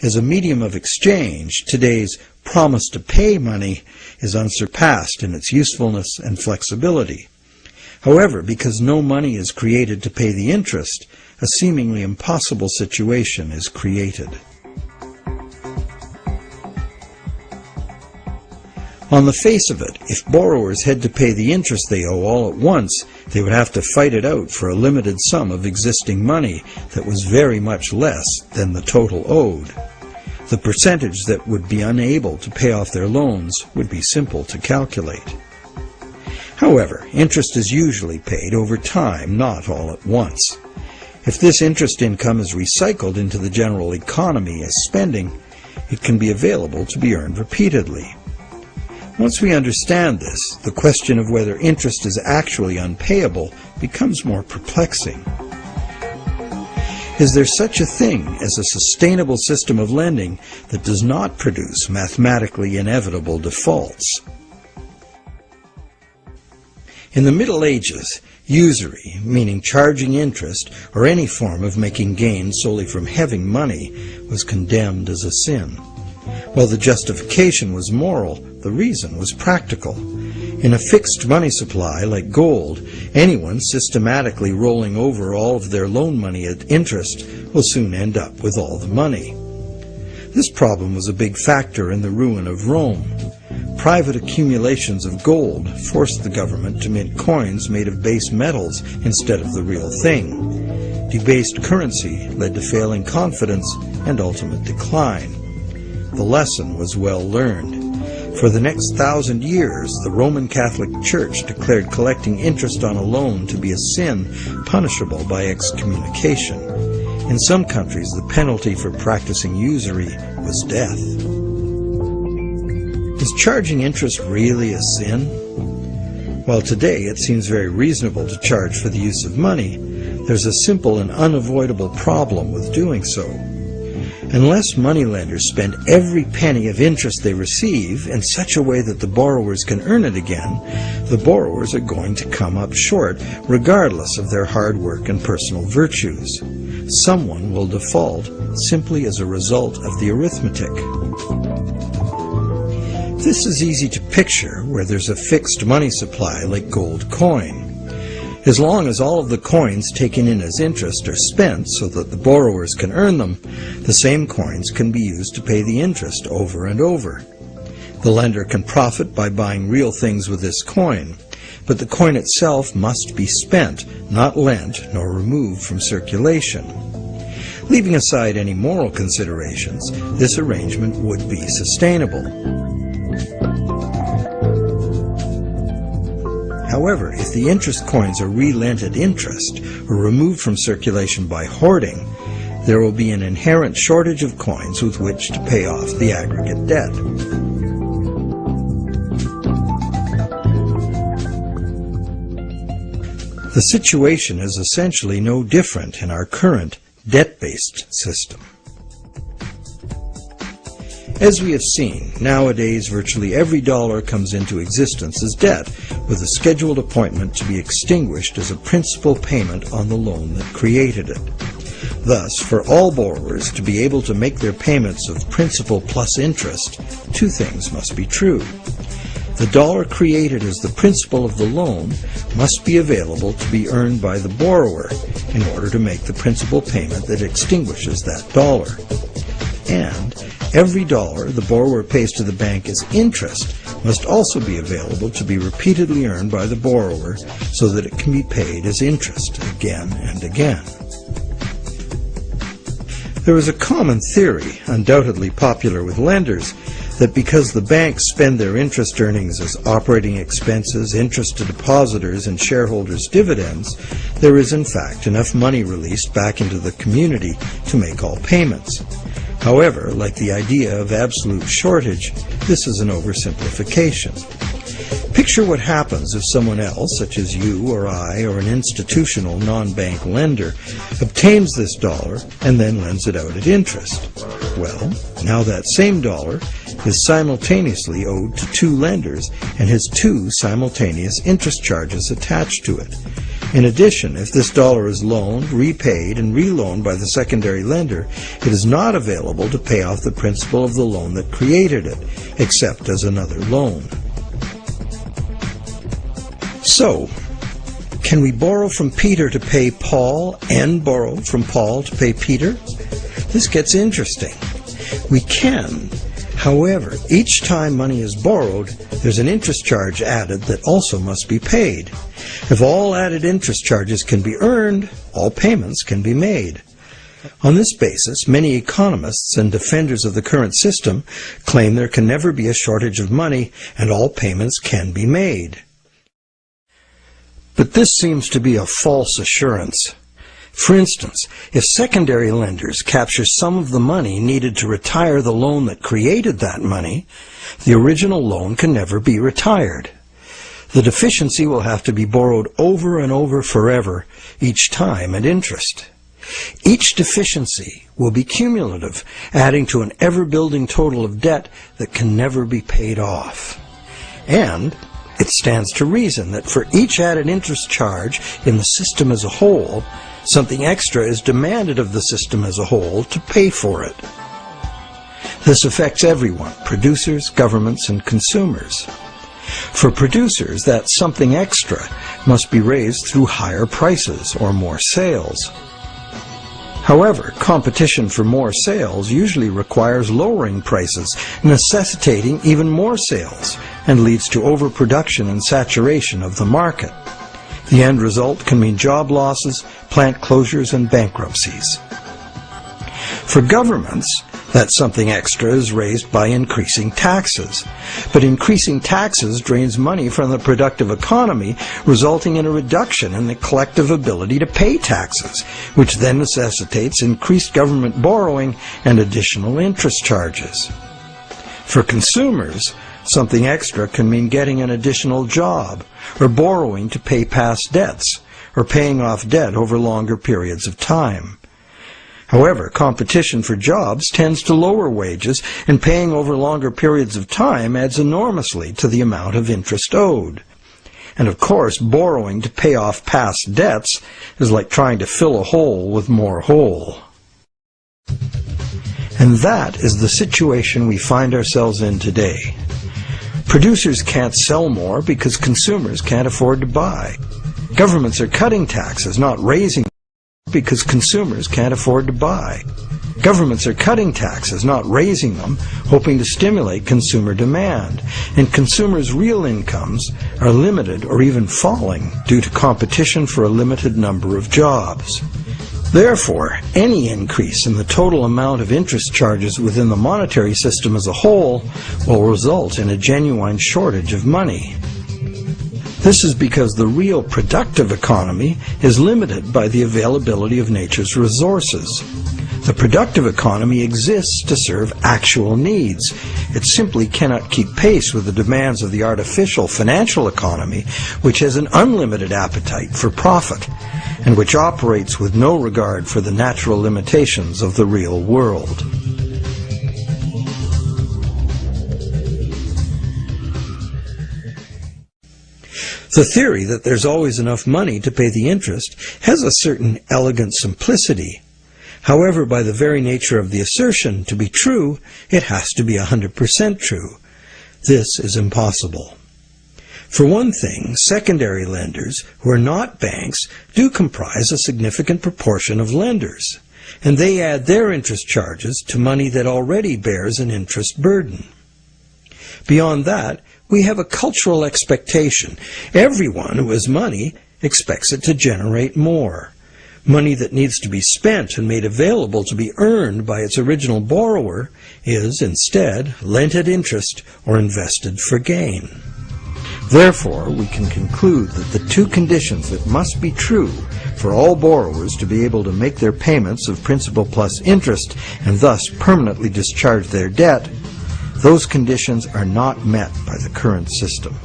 As a medium of exchange, today's promise to pay money is unsurpassed in its usefulness and flexibility. However, because no money is created to pay the interest, a seemingly impossible situation is created. On the face of it, if borrowers had to pay the interest they owe all at once, they would have to fight it out for a limited sum of existing money that was very much less than the total owed. The percentage that would be unable to pay off their loans would be simple to calculate. However, interest is usually paid over time, not all at once. If this interest income is recycled into the general economy as spending, it can be available to be earned repeatedly. Once we understand this, the question of whether interest is actually unpayable becomes more perplexing. Is there such a thing as a sustainable system of lending that does not produce mathematically inevitable defaults? In the Middle Ages, usury, meaning charging interest or any form of making gains solely from having money, was condemned as a sin. While the justification was moral, the reason was practical. In a fixed money supply like gold, anyone systematically rolling over all of their loan money at interest will soon end up with all the money. This problem was a big factor in the ruin of Rome. Private accumulations of gold forced the government to mint coins made of base metals instead of the real thing. Debased currency led to failing confidence and ultimate decline. The lesson was well learned. For the next 1,000 years, the Roman Catholic Church declared collecting interest on a loan to be a sin punishable by excommunication. In some countries, the penalty for practicing usury was death. Is charging interest really a sin? While today it seems very reasonable to charge for the use of money, there's a simple and unavoidable problem with doing so. Unless moneylenders spend every penny of interest they receive in such a way that the borrowers can earn it again, the borrowers are going to come up short regardless of their hard work and personal virtues. Someone will default simply as a result of the arithmetic. This is easy to picture where there's a fixed money supply like gold coin. As long as all of the coins taken in as interest are spent so that the borrowers can earn them, the same coins can be used to pay the interest over and over. The lender can profit by buying real things with this coin, but the coin itself must be spent, not lent nor removed from circulation. Leaving aside any moral considerations, this arrangement would be sustainable. However, if the interest coins are re-lent at interest or removed from circulation by hoarding, there will be an inherent shortage of coins with which to pay off the aggregate debt. The situation is essentially no different in our current debt-based system. As we have seen, nowadays virtually every dollar comes into existence as debt, with a scheduled appointment to be extinguished as a principal payment on the loan that created it. Thus, for all borrowers to be able to make their payments of principal plus interest, two things must be true. The dollar created as the principal of the loan must be available to be earned by the borrower in order to make the principal payment that extinguishes that dollar. And every dollar the borrower pays to the bank as interest must also be available to be repeatedly earned by the borrower so that it can be paid as interest again and again. There is a common theory, undoubtedly popular with lenders, that because the banks spend their interest earnings as operating expenses, interest to depositors, and shareholders' dividends, there is in fact enough money released back into the community to make all payments. However, like the idea of absolute shortage, this is an oversimplification. Picture what happens if someone else, such as you or I or an institutional non-bank lender, obtains this dollar and then lends it out at interest. Well, now that same dollar is simultaneously owed to two lenders and has two simultaneous interest charges attached to it. In addition, if this dollar is loaned, repaid, and reloaned by the secondary lender, it is not available to pay off the principal of the loan that created it, except as another loan. So, can we borrow from Peter to pay Paul and borrow from Paul to pay Peter? This gets interesting. We can. However, each time money is borrowed, there's an interest charge added that also must be paid. If all added interest charges can be earned, all payments can be made. On this basis, many economists and defenders of the current system claim there can never be a shortage of money and all payments can be made. But this seems to be a false assurance. For instance, if secondary lenders capture some of the money needed to retire the loan that created that money, the original loan can never be retired. The deficiency will have to be borrowed over and over forever, each time at interest. Each deficiency will be cumulative, adding to an ever-building total of debt that can never be paid off. And it stands to reason that for each added interest charge in the system as a whole, something extra is demanded of the system as a whole to pay for it. This affects everyone, producers, governments, and consumers. For producers, that something extra must be raised through higher prices or more sales. However, competition for more sales usually requires lowering prices, necessitating even more sales, and leads to overproduction and saturation of the market. The end result can mean job losses, plant closures, and bankruptcies. For governments, that something extra is raised by increasing taxes. But increasing taxes drains money from the productive economy, resulting in a reduction in the collective ability to pay taxes, which then necessitates increased government borrowing and additional interest charges. For consumers, something extra can mean getting an additional job, or borrowing to pay past debts, or paying off debt over longer periods of time. However, competition for jobs tends to lower wages, and paying over longer periods of time adds enormously to the amount of interest owed. And of course, borrowing to pay off past debts is like trying to fill a hole with more hole. And that is the situation we find ourselves in today. Producers can't sell more because consumers can't afford to buy. Governments are cutting taxes, not raising them, because consumers can't afford to buy. Governments are cutting taxes, not raising them, hoping to stimulate consumer demand. And consumers' real incomes are limited or even falling due to competition for a limited number of jobs. Therefore, any increase in the total amount of interest charges within the monetary system as a whole will result in a genuine shortage of money. This is because the real productive economy is limited by the availability of nature's resources. The productive economy exists to serve actual needs. It simply cannot keep pace with the demands of the artificial financial economy, which has an unlimited appetite for profit, and which operates with no regard for the natural limitations of the real world. The theory that there's always enough money to pay the interest has a certain elegant simplicity. However, by the very nature of the assertion to be true, it has to be 100% true. This is impossible. For one thing, secondary lenders, who are not banks, do comprise a significant proportion of lenders, and they add their interest charges to money that already bears an interest burden. Beyond that, we have a cultural expectation. Everyone who has money expects it to generate more. Money that needs to be spent and made available to be earned by its original borrower is, instead, lent at interest or invested for gain. Therefore, we can conclude that the two conditions that must be true for all borrowers to be able to make their payments of principal plus interest and thus permanently discharge their debt, those conditions are not met by the current system.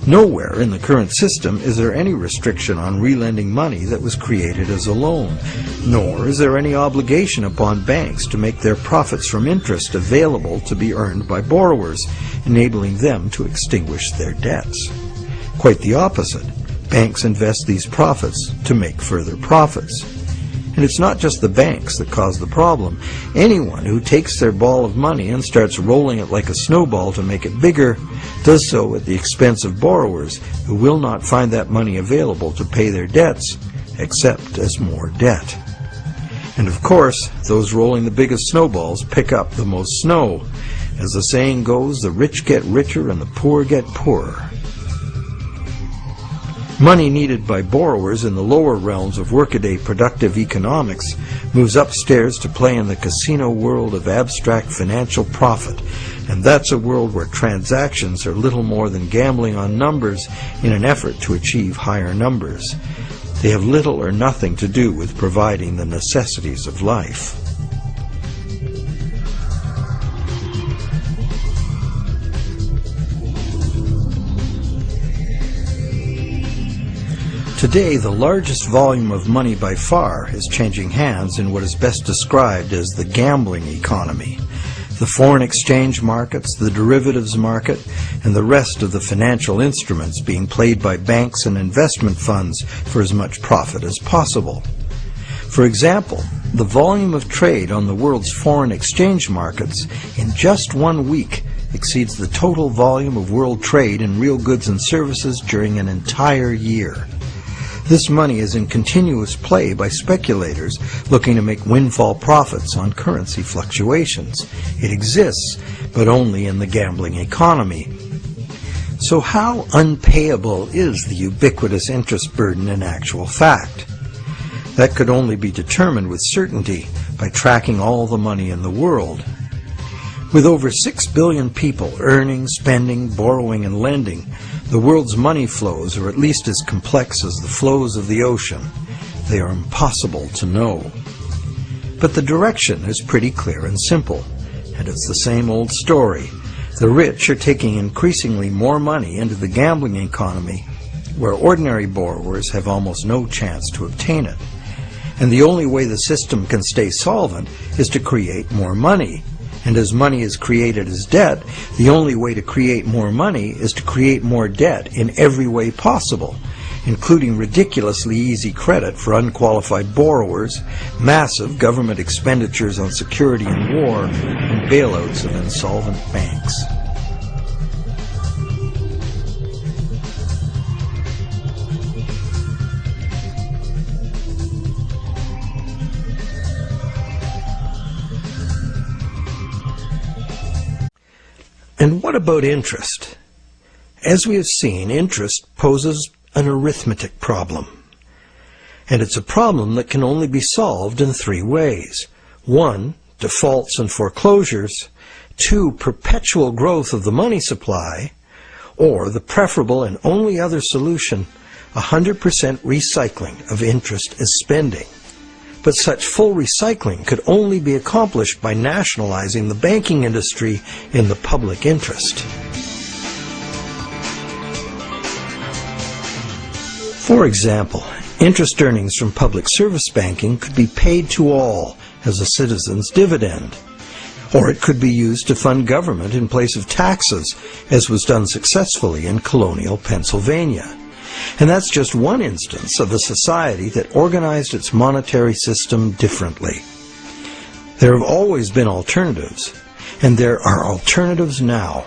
Nowhere in the current system is there any restriction on relending money that was created as a loan, nor is there any obligation upon banks to make their profits from interest available to be earned by borrowers, enabling them to extinguish their debts. Quite the opposite. Banks invest these profits to make further profits. And it's not just the banks that cause the problem. Anyone who takes their ball of money and starts rolling it like a snowball to make it bigger does so at the expense of borrowers who will not find that money available to pay their debts, except as more debt. And of course, those rolling the biggest snowballs pick up the most snow. As the saying goes, the rich get richer and the poor get poorer. Money needed by borrowers in the lower realms of workaday productive economics moves upstairs to play in the casino world of abstract financial profit, and that's a world where transactions are little more than gambling on numbers in an effort to achieve higher numbers. They have little or nothing to do with providing the necessities of life. Today, the largest volume of money by far is changing hands in what is best described as the gambling economy. The foreign exchange markets, the derivatives market, and the rest of the financial instruments being played by banks and investment funds for as much profit as possible. For example, the volume of trade on the world's foreign exchange markets in just 1 week exceeds the total volume of world trade in real goods and services during an entire year. This money is in continuous play by speculators looking to make windfall profits on currency fluctuations. It exists, but only in the gambling economy. So how unpayable is the ubiquitous interest burden in actual fact? That could only be determined with certainty by tracking all the money in the world. With over 6 billion people earning, spending, borrowing, and lending, the world's money flows are at least as complex as the flows of the ocean. They are impossible to know. But the direction is pretty clear and simple, and it's the same old story. The rich are taking increasingly more money into the gambling economy, where ordinary borrowers have almost no chance to obtain it. And the only way the system can stay solvent is to create more money. And as money is created as debt, the only way to create more money is to create more debt in every way possible, including ridiculously easy credit for unqualified borrowers, massive government expenditures on security and war, and bailouts of insolvent banks. And what about interest? As we have seen, interest poses an arithmetic problem. And it's a problem that can only be solved in 3 ways. 1, defaults and foreclosures. 2, perpetual growth of the money supply. Or the preferable and only other solution, 100% recycling of interest as spending. But such full recycling could only be accomplished by nationalizing the banking industry in the public interest. For example, interest earnings from public service banking could be paid to all as a citizen's dividend. Or it could be used to fund government in place of taxes, as was done successfully in colonial Pennsylvania. And that's just one instance of a society that organized its monetary system differently. There have always been alternatives, and there are alternatives now.